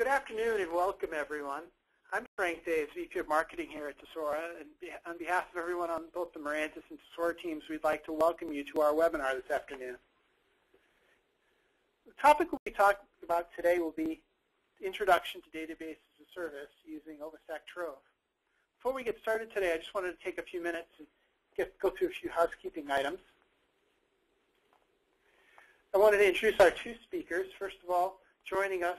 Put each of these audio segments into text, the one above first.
good afternoon and welcome, everyone. I'm Frank Days, VP of Marketing here at Tesora, and on behalf of everyone on both the Mirantis and Tesora teams, we'd like to welcome you to our webinar this afternoon. The topic we'll be talking about today will be Introduction to Database as a Service using OpenStack Trove. Before we get started today, I just wanted to take a few minutes and go through a few housekeeping items. I wanted to introduce our two speakers. First of all, joining us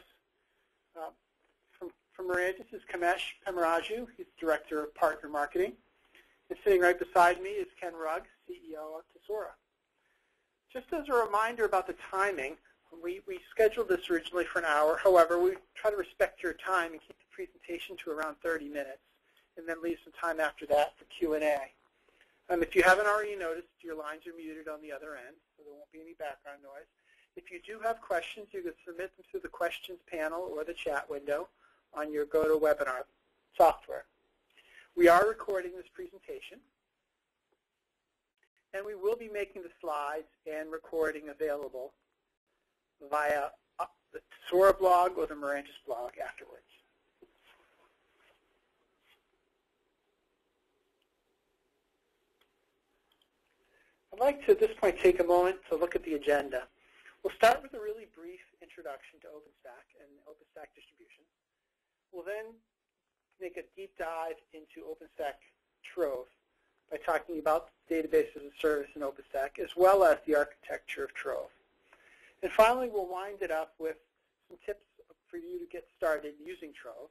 from Mirantis is Kamesh Pemmaraju. He's Director of Partner Marketing. And sitting right beside me is Ken Rugg, CEO of Tesora. Just as a reminder about the timing, we scheduled this originally for an hour. However, we try to respect your time and keep the presentation to around 30 minutes, and then leave some time after that for Q&A. If you haven't already noticed, your lines are muted on the other end, so there won't be any background noise. If you do have questions, you can submit them through the questions panel or the chat window on your GoToWebinar software. We are recording this presentation, and we will be making the slides and recording available via the Tesora blog or the Mirantis blog afterwards. I'd like to, at this point, take a moment to look at the agenda. We'll start with a really brief introduction to OpenStack and OpenStack Distribution. We'll then make a deep dive into OpenStack Trove by talking about database as a service in OpenStack, as well as the architecture of Trove. And finally, we'll wind it up with some tips for you to get started using Trove.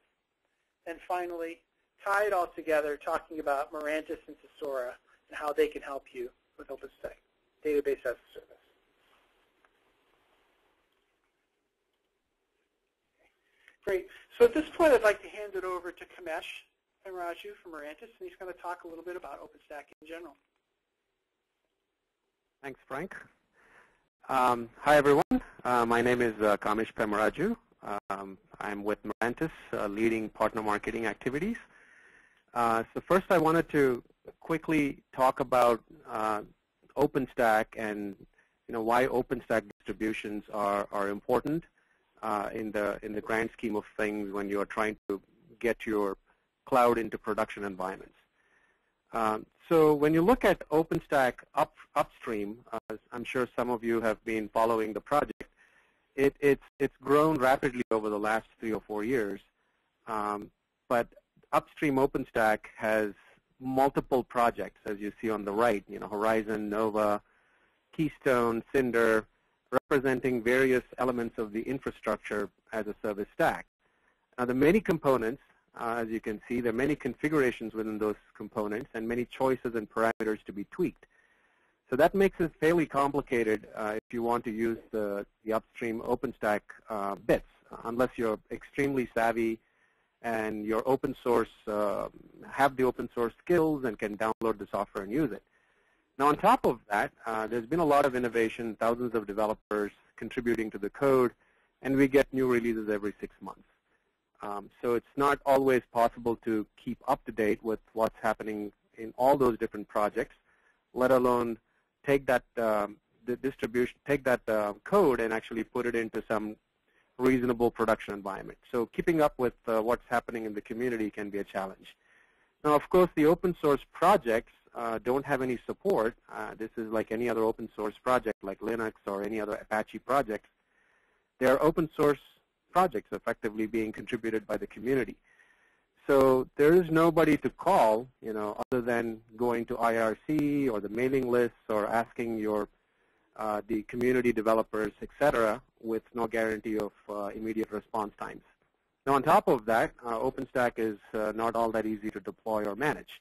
And finally, tie it all together, talking about Mirantis and Tesora and how they can help you with OpenStack, database as a service. Great. So at this point, I'd like to hand it over to Kamesh Pemmaraju from Mirantis, and he's going to talk a little bit about OpenStack in general. Thanks, Frank. Hi, everyone. My name is Kamesh Pemmaraju. I'm with Mirantis, leading partner marketing activities. So first, I wanted to quickly talk about OpenStack and why OpenStack distributions are important in the grand scheme of things when you are trying to get your cloud into production environments. So when you look at OpenStack upstream, I'm sure some of you have been following the project. It's grown rapidly over the last 3 or 4 years, but upstream OpenStack has multiple projects, as you see on the right, Horizon, Nova, Keystone, Cinder, representing various elements of the infrastructure as a service stack. Now, the many components, as you can see, there are many configurations within those components and many choices and parameters to be tweaked. So that makes it fairly complicated if you want to use the upstream OpenStack bits, unless you're extremely savvy and you're open source, have the open source skills and can download the software and use it. Now, on top of that, there's been a lot of innovation, thousands of developers contributing to the code, and we get new releases every 6 months. So it's not always possible to keep up to date with what's happening in all those different projects, let alone take that code and actually put it into some reasonable production environment. So keeping up with what's happening in the community can be a challenge. Now, of course, the open source projects don't have any support. This is like any other open source project, like Linux or any other Apache projects. They are open source projects effectively being contributed by the community. So there is nobody to call, other than going to IRC or the mailing lists or asking the community developers, etc., with no guarantee of immediate response times. Now, on top of that, OpenStack is not all that easy to deploy or manage.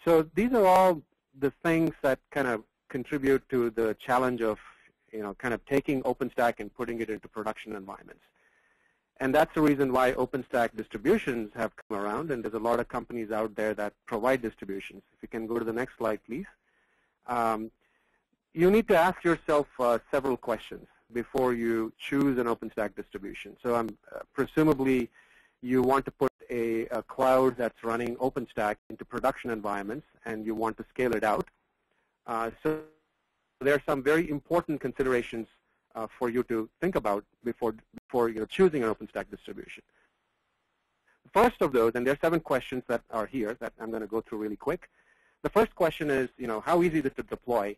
So these are all the things that kind of contribute to the challenge of, kind of taking OpenStack and putting it into production environments. And that's the reason why OpenStack distributions have come around, and there's a lot of companies out there that provide distributions. If you can go to the next slide, please. You need to ask yourself several questions before you choose an OpenStack distribution. So presumably, you want to put a cloud that's running OpenStack into production environments, and you want to scale it out. So there are some very important considerations for you to think about before you're choosing an OpenStack distribution. The first of those, and there are 7 questions that are here that I'm going to go through really quick. The first question is, how easy is it to deploy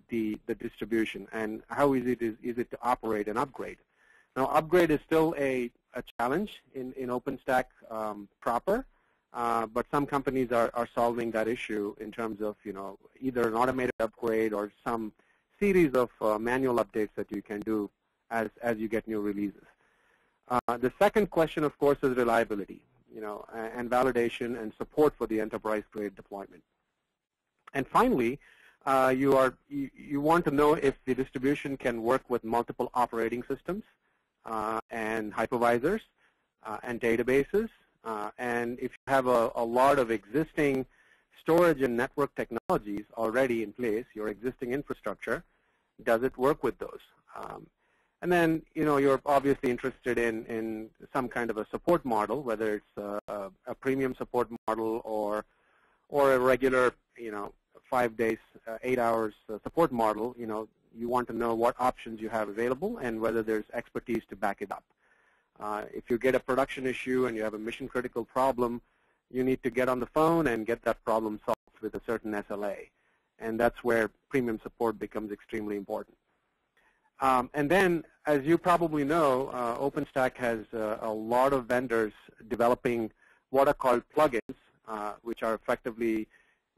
the distribution, and how easy is it to operate and upgrade? Now, upgrade is still a challenge in OpenStack proper, but some companies are solving that issue in terms of, either an automated upgrade or some series of manual updates that you can do as you get new releases. The second question, of course, is reliability, and validation and support for the enterprise-grade deployment. And finally, you want to know if the distribution can work with multiple operating systems and hypervisors and databases. And if you have a lot of existing storage and network technologies already in place, your existing infrastructure, does it work with those? And then, you're obviously interested in some kind of a support model, whether it's a premium support model or a regular, 5 days, 8 hours support model. You want to know what options you have available and whether there's expertise to back it up. If you get a production issue and you have a mission-critical problem, you need to get on the phone and get that problem solved with a certain SLA. And that's where premium support becomes extremely important. And then, as you probably know, OpenStack has a lot of vendors developing what are called plugins, which are effectively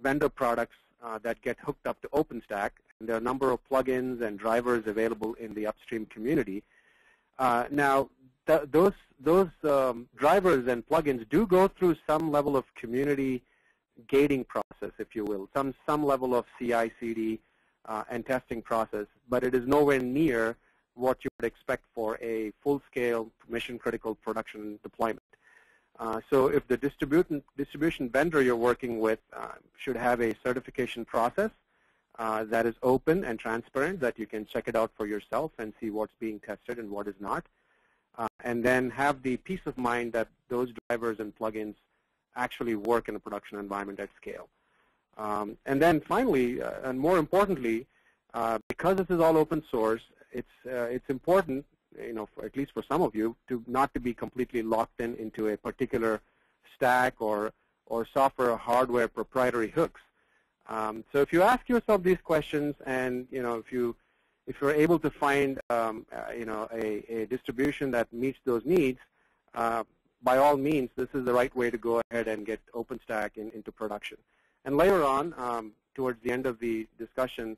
vendor products that get hooked up to OpenStack. And there are a number of plugins and drivers available in the upstream community. Now, those drivers and plugins do go through some level of community gating process, if you will, some level of CI/CD and testing process, but it is nowhere near what you would expect for a full-scale mission-critical production deployment. So if the distribution vendor you're working with should have a certification process that is open and transparent, that you can check it out for yourself and see what's being tested and what is not, and then have the peace of mind that those drivers and plugins actually work in a production environment at scale. And then finally, and more importantly, because this is all open source, it's important, at least for some of you, not to be completely locked into a particular stack or software or hardware proprietary hooks. So if you ask yourself these questions, and if you're able to find a distribution that meets those needs, by all means, this is the right way to go ahead and get OpenStack into production. And later on, towards the end of the discussion,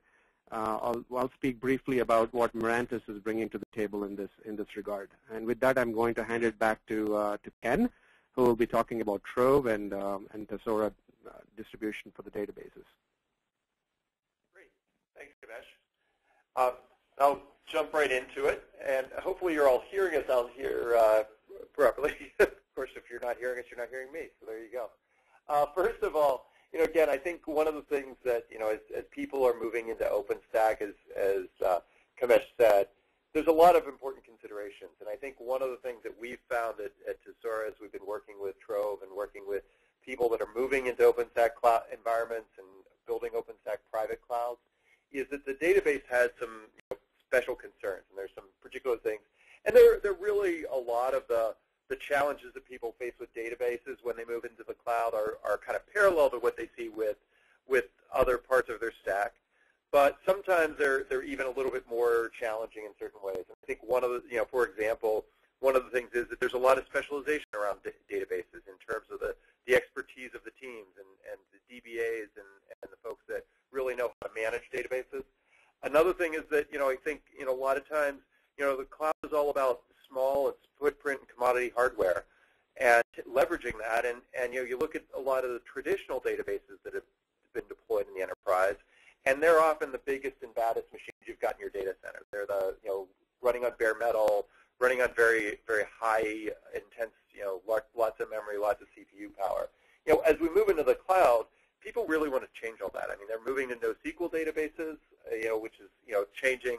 I'll speak briefly about what Mirantis is bringing to the table in this regard. And with that, I'm going to hand it back to Ken, who will be talking about Trove and Tesora distribution for the databases. Great. Thanks, Kamesh. I'll jump right into it, and hopefully you're all hearing us out here properly. Of course, if you're not hearing us, you're not hearing me, so there you go. First of all, again, I think one of the things that, as people are moving into OpenStack, as Kamesh said, there's a lot of important considerations. And I think one of the things that we've found at Tesora, as we've been working with Trove and working with people that are moving into OpenStack cloud environments and building OpenStack private clouds, is that the database has some special concerns, and there's some particular things. And they're really a lot of the challenges that people face with databases when they move into the cloud are kind of parallel to what they see with other parts of their stack. But sometimes they're even a little bit more challenging in certain ways. And I think one of the, for example, one of the things is that there's a lot of specialization around databases in terms of the expertise of the teams and the DBAs and the folks that really know how to manage databases. Another thing is that, I think, a lot of times, the cloud is all about small, it's footprint and commodity hardware, and leveraging that. And you look at a lot of the traditional databases that have been deployed in the enterprise, and they're often the biggest and baddest machines you've got in your data center. They're the, running on bare metal, running on very, very high, intense, lots of memory, lots of CPU power. As we move into the cloud, people really want to change all that. I mean, they're moving to NoSQL databases, which is, changing,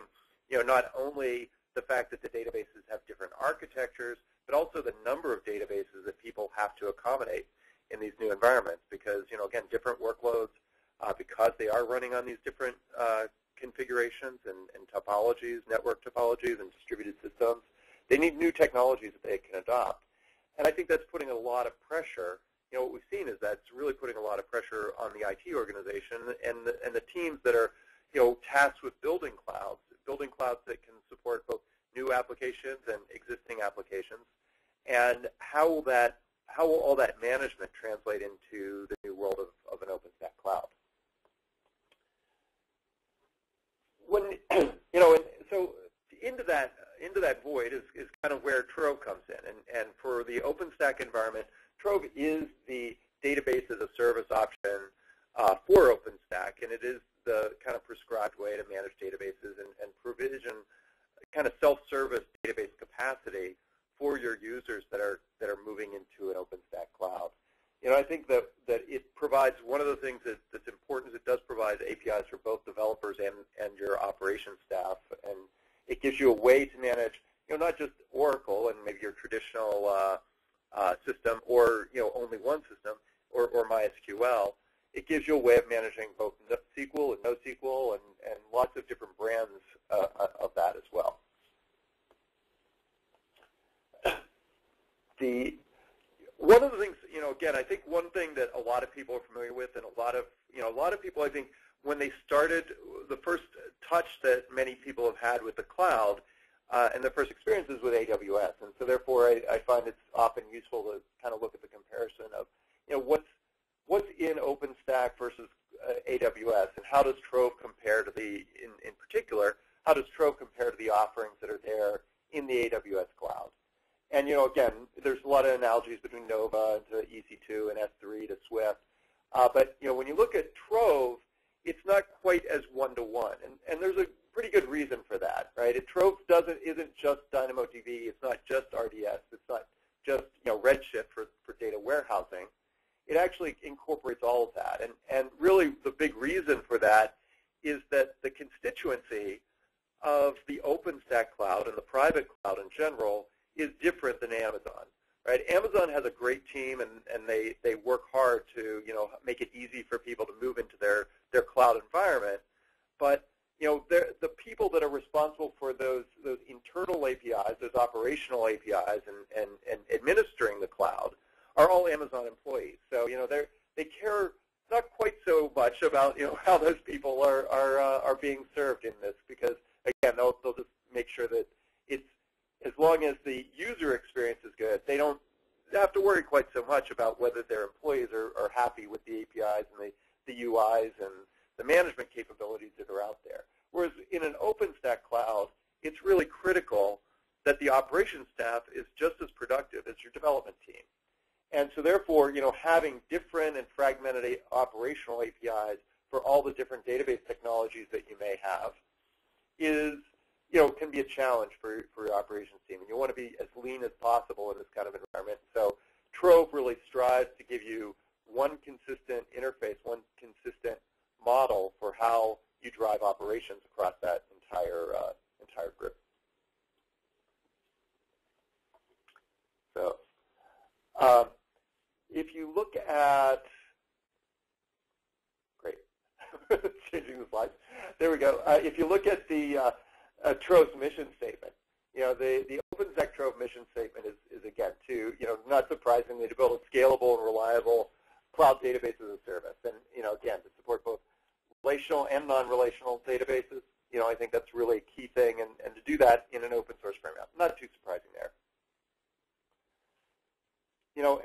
not only the fact that the databases have different architectures, but also the number of databases that people have to accommodate in these new environments because, again, different workloads, because they are running on these different configurations and topologies, network topologies and distributed systems. They need new technologies that they can adopt. And I think that's putting a lot of pressure. What we've seen is that's really putting a lot of pressure on the IT organization and the teams that are, tasked with building clouds that can support both new applications and existing applications. And how will all that management translate into the new world of an OpenStack cloud? When so into that void is kind of where Trove comes in, and for the OpenStack environment, Trove is the database as a service option for OpenStack, and it is the kind of prescribed way to manage databases and provision kind of self-service database capacity for your users that are moving into an OpenStack cloud. I think that it provides, one of the things that's important is it does provide APIs for both developers and your operations staff, and it gives you a way to manage, not just Oracle and maybe your traditional system or only one system or MySQL. It gives you a way of managing both SQL and NoSQL and lots of different brands of that as well. One of the things, again, I think one thing that a lot of people are familiar with, and a lot of people, I think, when they started, the first touch that many people have had with the cloud, and their first experiences with AWS, and so therefore I find it's often useful to kind of look at the comparison of, what's in OpenStack versus AWS, and how does Trove compare to in particular, how does Trove compare to the offerings that are there in the AWS cloud? And, again, there's a lot of analogies between Nova to EC2 and S3 to Swift. But, when you look at Trove, it's not quite as one-to-one. And there's a pretty good reason for that, right? Trove isn't just DynamoDB. It's not just RDS. It's not just, Redshift for data warehousing. It actually incorporates all of that. And really the big reason for that is that the constituency of the OpenStack cloud and the private cloud in general is different than Amazon, right? Amazon has a great team, and they work hard to make it easy for people to move into their cloud environment. But the people that are responsible for those internal APIs, those operational APIs, and administering the cloud are all Amazon employees. So they care not quite so much about how those people are being served in this, because again they'll just make sure that it's, as long as the user experience is good, they don't have to worry quite so much about whether their employees are happy with the APIs and the UIs and the management capabilities that are out there. Whereas in an OpenStack cloud, it's really critical that the operations staff is just as productive as your development team. And so therefore, having different and fragmented operational APIs for all the different database technologies that you may have is, can be a challenge for your operations team. And you want to be as lean as possible in this kind of environment. So Trove really strives to give you one consistent interface, one consistent model for how you drive operations across that entire group. So if you look at, great, changing the slides. There we go. If you look at the Trove's mission statement, the OpenStack Trove mission statement is again not surprisingly, to build a scalable and reliable cloud database as a service, and again to support both relational and non-relational databases. I think that's really a key thing, and to do that in an open source framework, not too surprising there.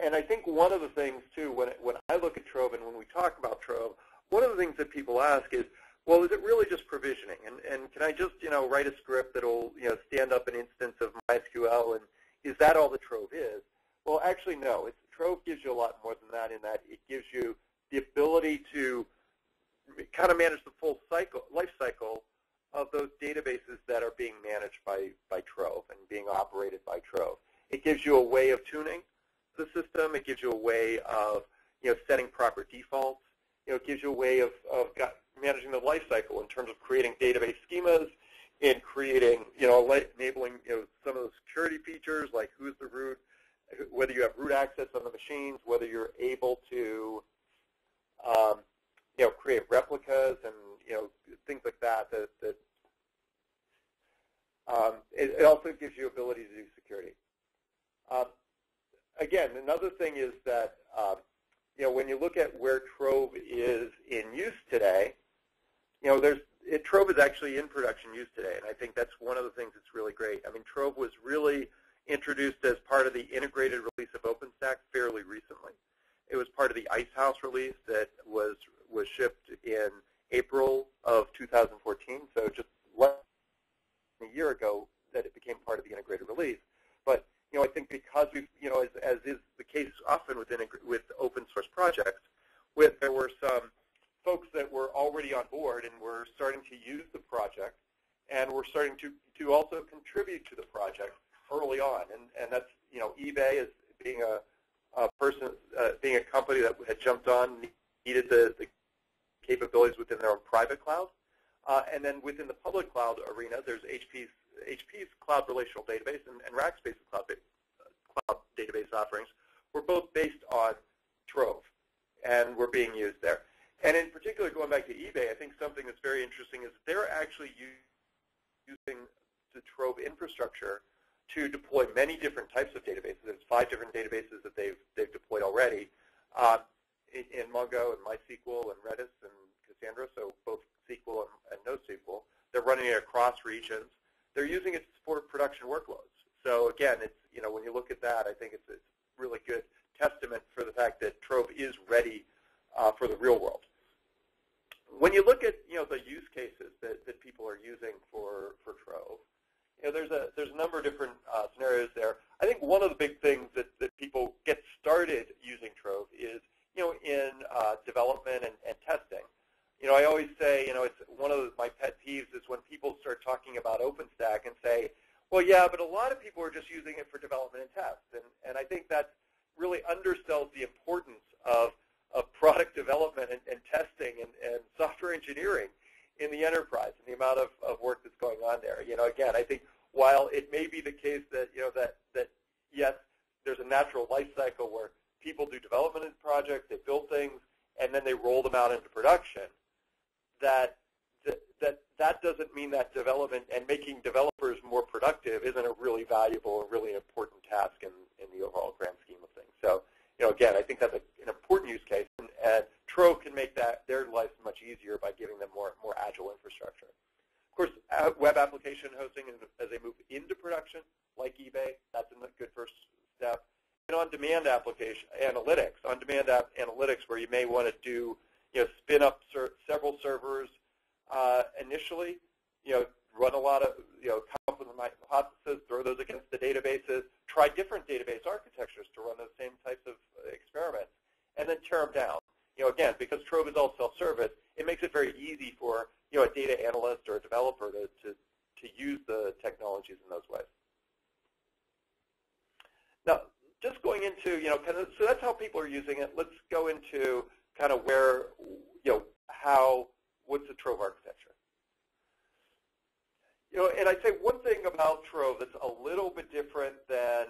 And I think one of the things too, when I look at Trove and when we talk about Trove, one of the things that people ask is, well, is it really just provisioning? And can I just, write a script that will, stand up an instance of MySQL, and is that all that Trove is? Well, actually, no. Trove gives you a lot more than that, in that it gives you the ability to kind of manage the full life cycle of those databases that are being managed by Trove and being operated by Trove. It gives you a way of tuning the system. It gives you a way of, setting proper defaults. It gives you a way of managing the life cycle in terms of creating database schemas, in creating, enabling, some of the security features like who's the root, whether you have root access on the machines, whether you're able to, create replicas and, things like that. It also gives you ability to do security. Again, another thing is that when you look at where Trove is in use today, Trove is actually in production use today, and I think that's one of the things that's really great. I mean, Trove was really introduced as part of the integrated release of OpenStack fairly recently. It was part of the Icehouse release that was shipped in April of 2014, so just less than a year ago that it became part of the integrated release. But I think because we've, as is the case often with open source projects, there were some folks that were already on board and were starting to use the project, and were starting to also contribute to the project early on. And that's, eBay as being being a company that had jumped on, needed the capabilities within their own private cloud. And then within the public cloud arena, there's HP's cloud relational database and Rackspace's cloud database offerings were both based on Trove and were being used there. And in particular, going back to eBay, I think something that's very interesting is they're actually using the Trove infrastructure to deploy many different types of databases. There's 5 different databases that they've deployed already in Mongo and MySQL and Redis and Cassandra, so both SQL and NoSQL. They're running it across regions. They're using it to support production workloads. So again, it's when you look at that, I think it's a really good testament for the fact that Trove is ready for the real world. When you look at the use cases that people are using for Trove, there's a number of different scenarios there. I think one of the big things that people get started using Trove is in development and testing. I always say it's one of my pet peeves is when people start talking about OpenStack and say, well, yeah, but a lot of people are just using it for development and test. And I think that really undersells the importance of product development and testing and software engineering in the enterprise and the amount of work that's going on there. Again, I think while it may be the case that that yes, there's a natural life cycle where people do development in projects, they build things, and then they roll them out into production, that doesn't mean that development and making developers more productive isn't a really valuable and really important task in the overall grand scheme of things. So, again, I think that's an important use case, and Trove can make their lives much easier by giving them more agile infrastructure. Of course, web application hosting, as they move into production, like eBay, that's a good first step. And on-demand application analytics, on-demand app analytics, where you may want to do, spin up several servers initially, run a lot of, come up with hypotheses, throw those against the databases, try different database architectures to run those same types of experiments, and then tear them down. Again, because Trove is all self-service, it makes it very easy for a data analyst or a developer to use the technologies in those ways. Now, just going into, so that's how people are using it. Let's go into kind of where, what's the Trove architecture? And I'd say one thing about Trove that's a little bit different than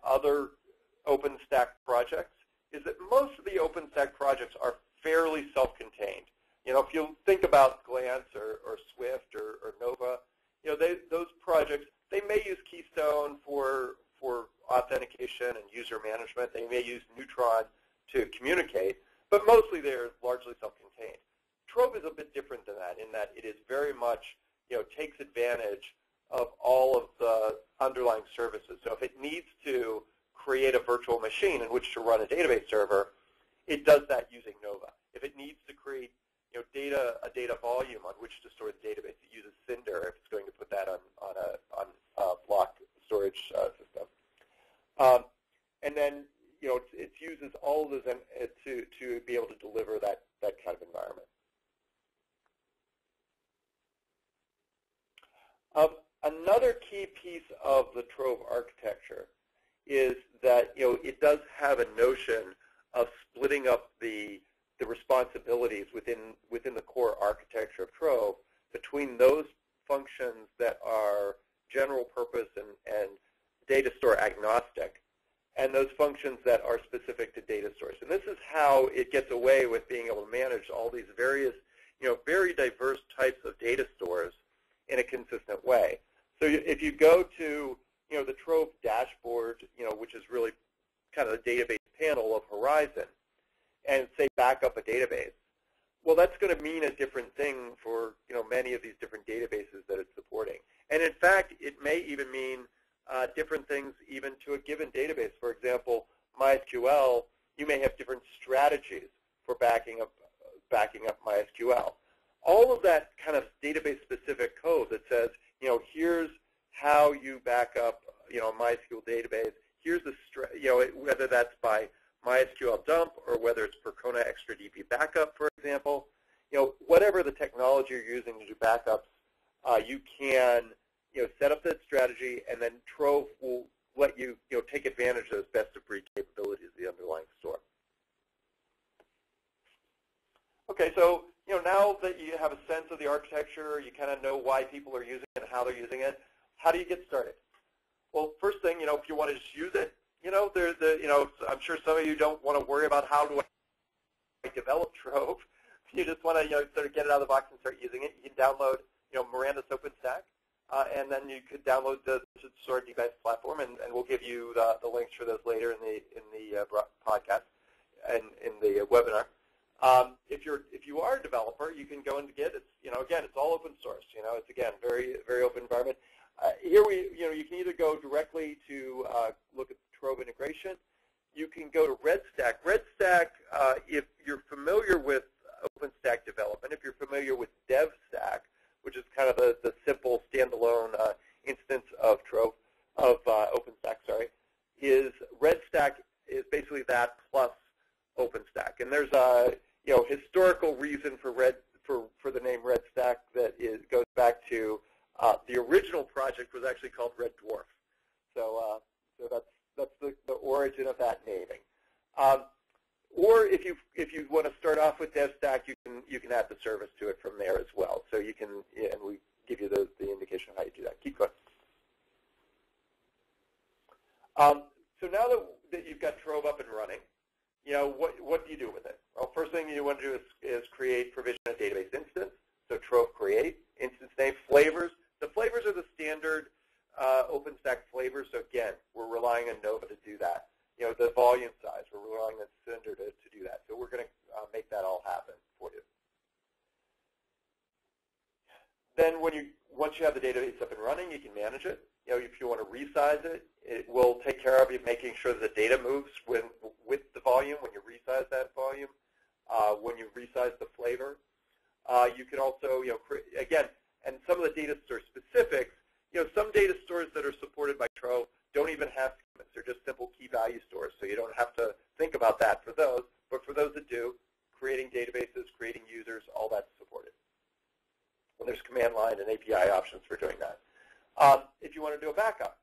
other OpenStack projects is that most of the OpenStack projects are fairly self-contained. If you think about Glance or Swift or Nova, those projects, they may use Keystone for authentication and user management. They may use Neutron to communicate, but mostly they're largely self-contained. Trove is a bit different than that in that it is very much, takes advantage of all of the underlying services. So if it needs to create a virtual machine in which to run a database server, it does that using Nova. If it needs to create a data volume on which to store the database, it uses Cinder if it's going to put that on a block storage system. And then it uses all of those to be able to deliver that kind of environment. Another key piece of the Trove architecture is that it does have a notion of splitting up the responsibilities within the core architecture of Trove between those functions that are general purpose and data store agnostic, and those functions that are specific to data stores. And this is how it gets away with being able to manage all these various very diverse types of data stores in a consistent way. So if you go to the Trove dashboard, which is really kind of the database panel of Horizon, and say back up a database, well, that's going to mean a different thing for many of these different databases that it's supporting. And in fact, it may even mean different things even to a given database. For example, MySQL, you may have different strategies for backing up MySQL. All of that kind of database-specific code that says, here's how you back up, a MySQL database. Here's the, whether that's by MySQL dump or whether it's Percona ExtraDB backup, for example, whatever the technology you're using to do backups, you can, set up that strategy, and then Trove will let you, take advantage of those best-of-breed capabilities of the underlying store. Okay, so now that you have a sense of the architecture, you kind of know why people are using it and how they're using it. How do you get started? Well, first thing, if you want to just use it, I'm sure some of you don't want to worry about how do I develop Trove. You just want to sort of get it out of the box and start using it. You can download Mirantis OpenStack, and then you could download the Tesora device platform, and we'll give you the links for those later in the podcast and in the webinar. If you are a developer, you can go into Git. It's again, it's all open source. It's again very open environment. Here you can either go directly to look at Trove integration. You can go to RedStack. RedStack, if you're familiar with OpenStack development, if you're familiar with DevStack, which is kind of the simple standalone instance of Trove, of OpenStack, is RedStack is basically that plus OpenStack. And there's a historical reason for the name RedStack that goes back to the original project was actually called Red Dwarf. So that's the origin of that naming. Or if you want to start off with DevStack, you can add the service to it from there as well. So you can, and we give you the indication of how you do that. Keep going. So now that you've got Trove up and running, what do you do with it? Well, first thing you want to do is create, provision a database instance. So Trove create, instance name, flavors. The flavors are the standard OpenStack flavors. So again, we're relying on Nova to do that. The volume size, we're relying on Cinder to do that. So we're going to make that all happen for you. Then once you have the database up and running, you can manage it. If you want to resize it, it will take care of you making sure that the data moves with the volume when you resize that volume. When you resize the flavor, you can also, again, and some of the data store specifics, some data stores that are supported by Trove don't even have schemats. They're just simple key value stores, so you don't have to think about that for those. But for those that do, creating databases, creating users, all that's supported. And there's command line and API options for doing that. If you want to do a backup,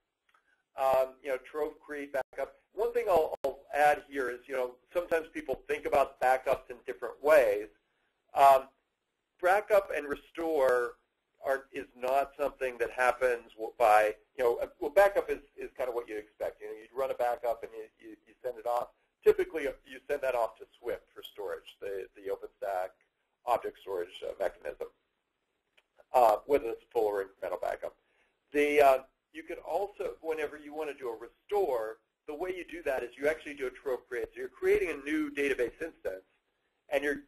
Trove create backup. One thing I'll add here is, sometimes people think about backups in different ways. Backup and restore is not something that happens by, backup is kind of what you expect. You'd run a backup and you send it off. Typically, you send that off to Swift for storage, the OpenStack object storage mechanism, whether it's full or incremental backup. You can also, whenever you want to do a restore, the way you do that is you actually do a Trove create. So you're creating a new database instance, and you're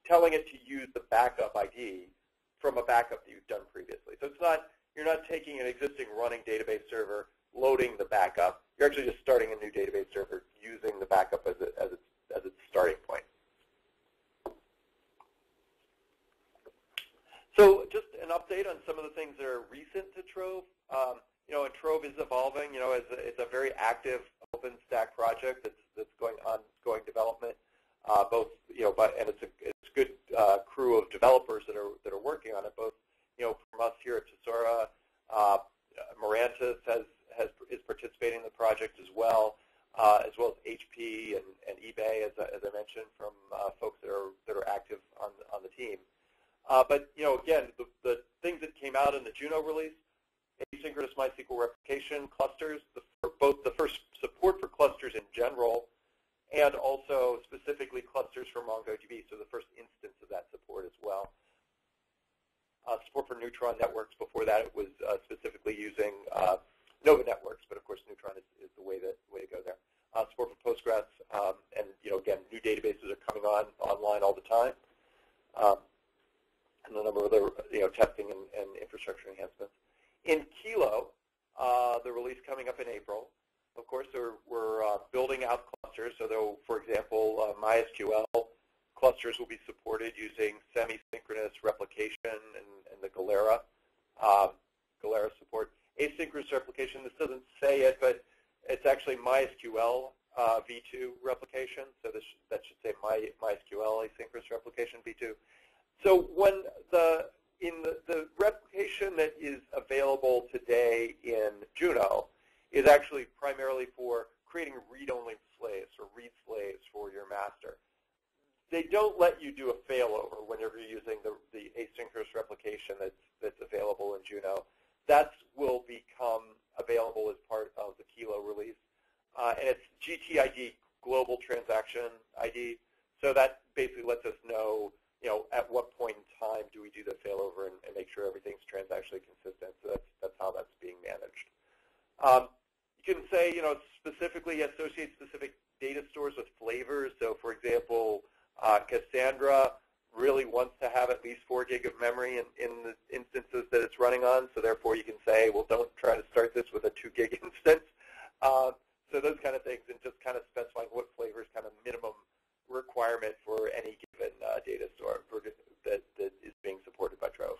telling it to use the backup ID from a backup that you've done previously. So you're not taking an existing running database server, loading the backup. You're actually just starting a new database server using the backup as its starting point. So just an update on some of the things that are recent to Trove. And Trove is evolving. It's a very active OpenStack project that's ongoing development. And it's a good crew of developers that are working on it. Both from us here at Tesora, Mirantis is participating in the project as well as HP and eBay, as I mentioned, from folks that are active on the team. But again, the things that came out in the Juno release, asynchronous MySQL replication clusters, both the first support for clusters in general, and also specifically clusters for MongoDB, so the first instance of that support as well. support for neutron networks. Before that, it was specifically using Nova networks, but of course, neutron is the way to go there. Support for Postgres, and again, new databases are coming online all the time, and a number of other testing and infrastructure enhancements. In Kilo, the release coming up in April. Of course, we're building out clusters. So, though, for example, MySQL clusters will be supported using semi-synchronous replication and the Galera support. Asynchronous replication, this doesn't say it, but it's actually MySQL v2 replication. So that should say MySQL asynchronous replication v2. So when the replication that is available today in Juno is actually primarily for creating read-only slaves or read slaves for your master. They don't let you do a failover when you're using the asynchronous replication that's available in Juno. That will become available as part of the Kilo release. And it's GTID, Global Transaction ID. So that basically lets us know, at what point in time do we do the failover and make sure everything's transactionally consistent. So that's how that's being managed. You can say, specifically associate specific data stores with flavors. So, for example, Cassandra really wants to have at least 4 gig of memory in the instances that it's running on. So, therefore, you can say, well, don't try to start this with a 2 gig instance. So those kind of things, and just kind of specifying what flavors kind of minimum requirement for any given data store that is being supported by Trove.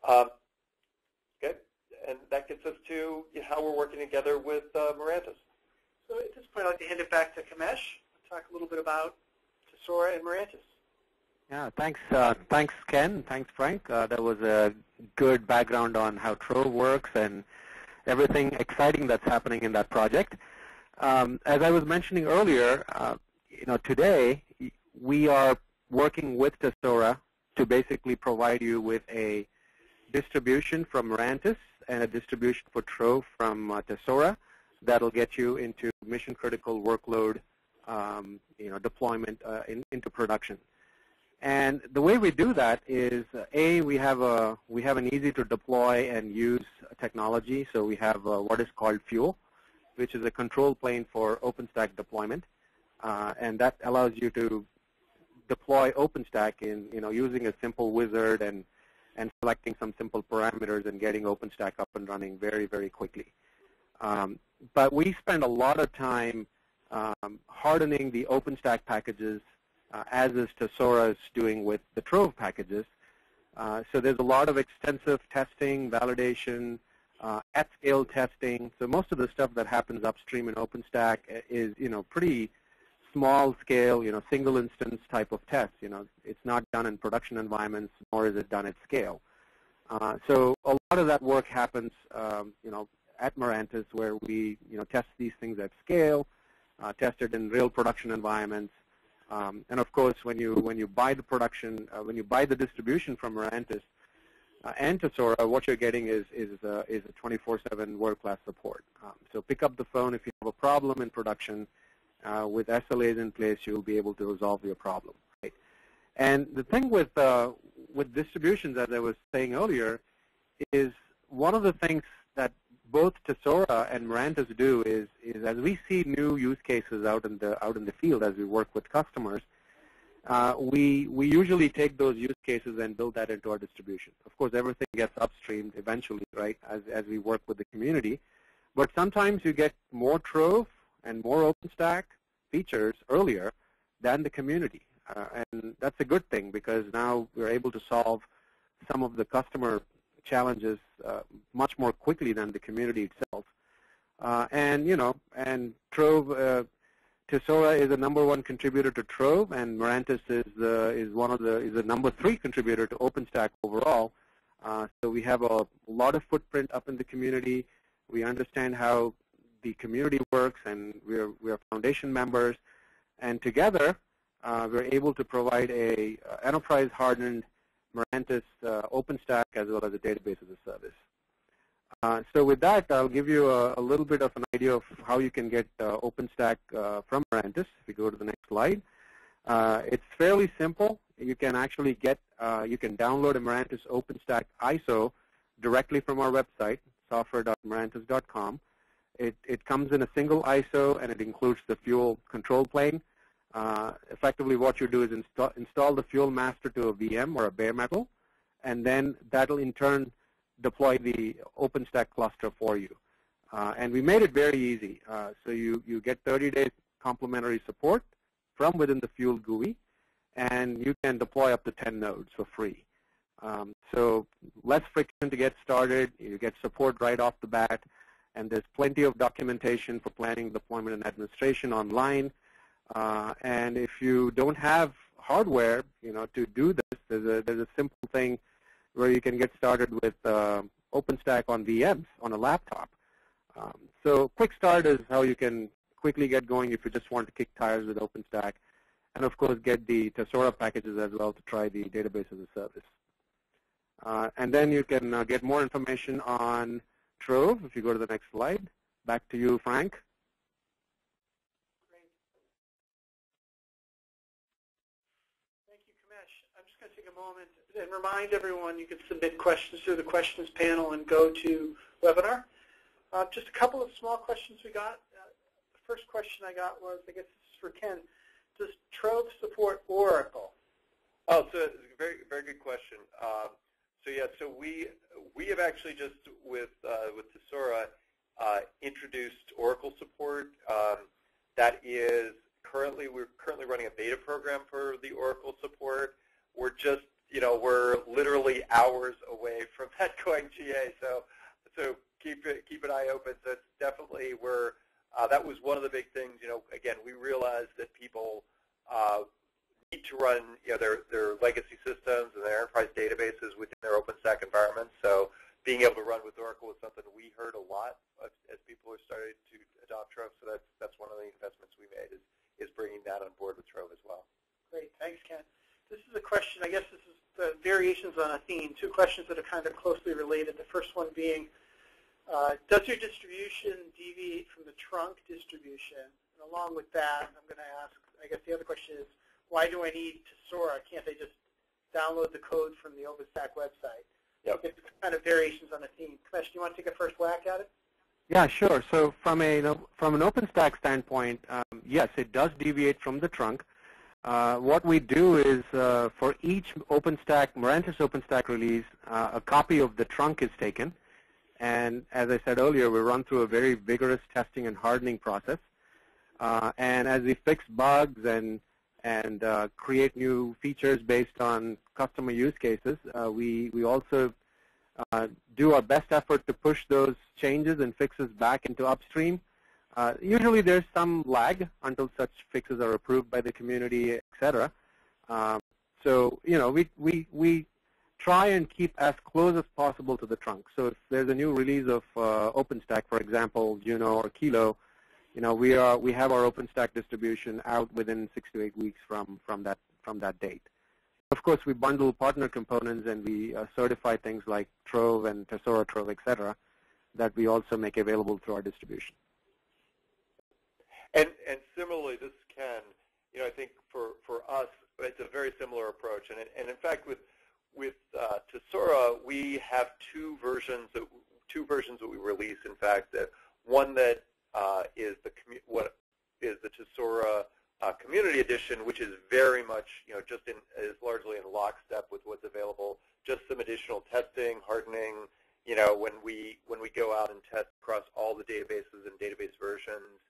Okay, and that gets us to how we're working together with Mirantis. So at this point, I'd like to hand it back to Kamesh to talk a little bit about Tesora and Mirantis. Yeah, thanks Ken, thanks Frank. That was a good background on how Trove works and everything exciting that's happening in that project. As I was mentioning earlier, today we are working with Tesora to basically provide you with a distribution from Mirantis and a distribution for Trove from Tesora that'll get you into mission-critical workload, deployment into production. And the way we do that is, we have an easy-to-deploy and use technology. So we have what is called Fuel, which is a control plane for OpenStack deployment, and that allows you to deploy OpenStack in using a simple wizard and selecting some simple parameters and getting OpenStack up and running very, very quickly. But we spend a lot of time hardening the OpenStack packages, as is Tesora's doing with the Trove packages. So there's a lot of extensive testing, validation, at-scale testing. So most of the stuff that happens upstream in OpenStack is, pretty small-scale, single instance type of tests. It's not done in production environments, nor is it done at scale. So a lot of that work happens, at Mirantis, where we, test these things at scale, test it in real production environments. And of course, when you buy the distribution from Mirantis and Tesora, what you're getting is a 24/7 world-class support. So pick up the phone if you have a problem in production. With SLAs in place, you'll be able to resolve your problem. Right? And the thing with distributions, as I was saying earlier, is one of the things that both Tesora and Mirantis do is as we see new use cases out in the field as we work with customers, we usually take those use cases and build that into our distribution. Of course, everything gets upstreamed eventually, right, as we work with the community. But sometimes you get more Trove and more OpenStack features earlier than the community. And that's a good thing, because now we're able to solve some of the customer challenges much more quickly than the community itself. And Trove, Tesora is the #1 contributor to Trove, and Mirantis is the number 3 contributor to OpenStack overall. So we have a lot of footprint up in the community. We understand how the community works, and we're foundation members. And together, we're able to provide a enterprise hardened Mirantis OpenStack as well as a database as a service. So with that, I'll give you a little bit of an idea of how you can get OpenStack from Mirantis. If you go to the next slide. It's fairly simple. you can actually get, you can download a Mirantis OpenStack ISO directly from our website, software.mirantis.com. It comes in a single ISO, and it includes the fuel control plane. Effectively, what you do is install the fuel master to a VM or a bare metal, and then that'll in turn deploy the OpenStack cluster for you. And we made it very easy. So you get 30-day complimentary support from within the fuel GUI, and you can deploy up to 10 nodes for free. So less friction to get started. You get support right off the bat, and there's plenty of documentation for planning, deployment, and administration online. And if you don't have hardware, to do this, there's a simple thing where you can get started with OpenStack on VMs on a laptop. So quick start is how you can quickly get going if you just want to kick tires with OpenStack, and of course get the Tesora packages as well to try the database as a service. And then you can get more information on Trove if you go to the next slide. Back to you, Frank. Great. Thank you, Kamesh. I'm just going to take a moment and remind everyone you can submit questions through the questions panel and go to webinar. Just a couple of small questions we got. The first question I got was, I guess this is for Ken, does Trove support Oracle? Oh, so it's a very, very good question. So we have actually just with Tesora introduced Oracle support. That is we're currently running a beta program for the Oracle support. We're just we're literally hours away from that going GA. So keep an eye open. So it's definitely that was one of the big things. Again, we realized that people need to run their legacy systems and their enterprise databases within their OpenStack environment. So being able to run with Oracle is something we heard a lot as people are starting to adopt Trove. So that's one of the investments we made is bringing that on board with Trove as well. Great, thanks, Ken. This is a question. I guess this is the variations on a theme. Two questions that are kind of closely related. The first one being, does your distribution deviate from the trunk distribution? And along with that, I'm going to ask, I guess the other question is, why do I need Tesora? Can't they just download the code from the OpenStack website? Yep. It's kind of variations on a theme. Kamesh, do you want to take a first whack at it? Yeah, sure. So from an OpenStack standpoint, yes, it does deviate from the trunk. What we do is for each Mirantis OpenStack release, a copy of the trunk is taken. And as I said earlier, we run through a very vigorous testing and hardening process. And as we fix bugs and create new features based on customer use cases, we also do our best effort to push those changes and fixes back into upstream. Usually there's some lag until such fixes are approved by the community, et cetera. So, we try and keep as close as possible to the trunk. So if there's a new release of OpenStack, for example, Juno or Kilo, we have our OpenStack distribution out within 6 to 8 weeks from that date. Of course, we bundle partner components and we certify things like Trove and Tesora Trove, et cetera, that we also make available through our distribution. And similarly, this is Ken. I think for us, it's a very similar approach. And in fact, with Tesora, we have two versions that we release. In fact, one that is the Tesora Community Edition, which is very much is largely in lockstep with what's available. Just some additional testing, hardening. When we go out and test across all the databases and database versions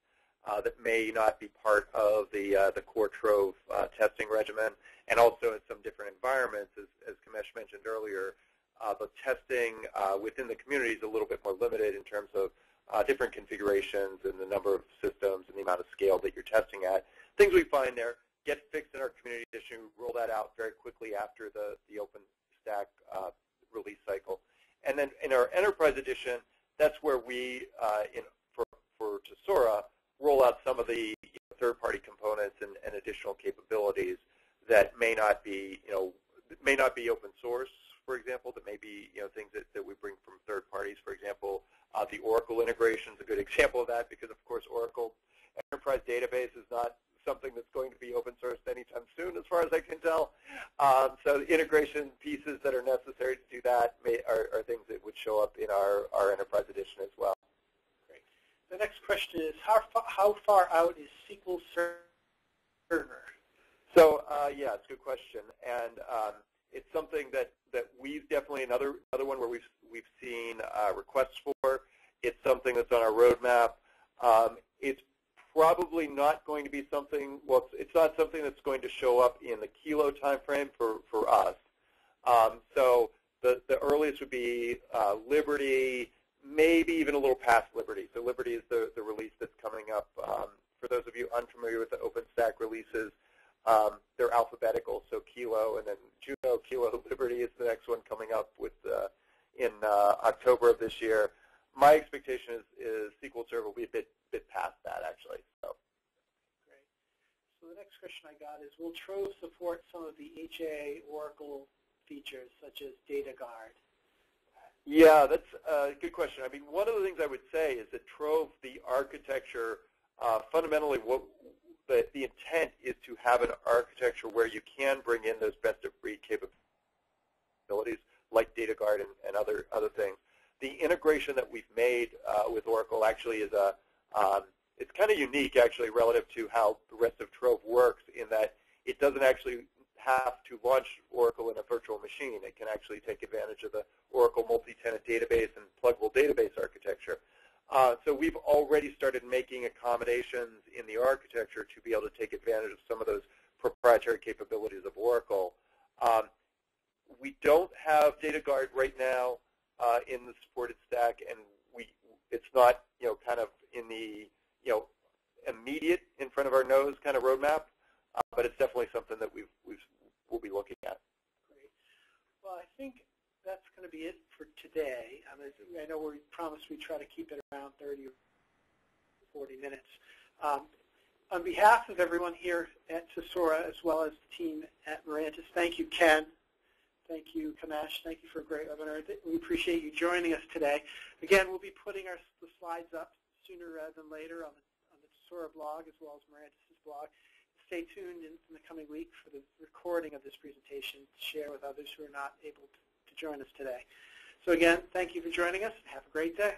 that may not be part of the core Trove testing regimen, and also in some different environments, as Kamesh mentioned earlier, the testing within the community is a little bit more limited in terms of different configurations and the number of systems and the amount of scale that you're testing at. Things we find there get fixed in our community edition. We roll that out very quickly after the OpenStack release cycle. And then in our enterprise edition, that's where we, for Tesora, roll out some of the third-party components and additional capabilities that may not be, open source, for example, that may be, things that we bring from third parties. For example, the Oracle integration is a good example of that because, of course, Oracle Enterprise Database is not something that's going to be open sourced anytime soon, as far as I can tell. So the integration pieces that are necessary to do that are things that would show up in our Enterprise Edition as well. Great. The next question is, how far out is SQL Server? So yeah, it's a good question, and it's something that we've definitely another one where we've seen requests for. It's something that's on our roadmap. It's probably not going to be something. Well, it's not something that's going to show up in the Kilo timeframe for us. So the earliest would be Liberty, maybe even a little past Liberty. So Liberty is the release that's coming up. For those of you unfamiliar with the OpenStack releases, they're alphabetical. So Kilo and then Juno, Kilo, Liberty is the next one coming up with in October of this year. My expectation is SQL Server will be a bit past that, actually. So. Great. So the next question I got is, will Trove support some of the HA Oracle features, such as Data Guard? Yeah, that's a good question. I mean, one of the things I would say is that Trove, the architecture, fundamentally what the intent is to have an architecture where you can bring in those best-of-breed capabilities like Data Guard and other things. The integration that we've made with Oracle actually is it's kind of unique actually relative to how the rest of Trove works, in that it doesn't actually have to launch Oracle in a virtual machine. It can actually take advantage of the Oracle multi-tenant database and pluggable database architecture. So we've already started making accommodations in the architecture to be able to take advantage of some of those proprietary capabilities of Oracle. We don't have Data Guard right now in the supported stack, and it's not kind of in the immediate in front of our nose kind of roadmap, but it's definitely something that we'll be looking at. Great. Well, I think that's going to be it for today. I know we promised we'd try to keep it around 30 or 40 minutes. On behalf of everyone here at Tesora, as well as the team at Mirantis, thank you, Ken. Thank you, Kamesh. Thank you for a great webinar. We appreciate you joining us today. Again, we'll be putting the slides up sooner rather than later on the Tesora blog as well as Mirantis' blog. Stay tuned in the coming week for the recording of this presentation to share with others who are not able to join us today. So again, thank you for joining us. Have a great day.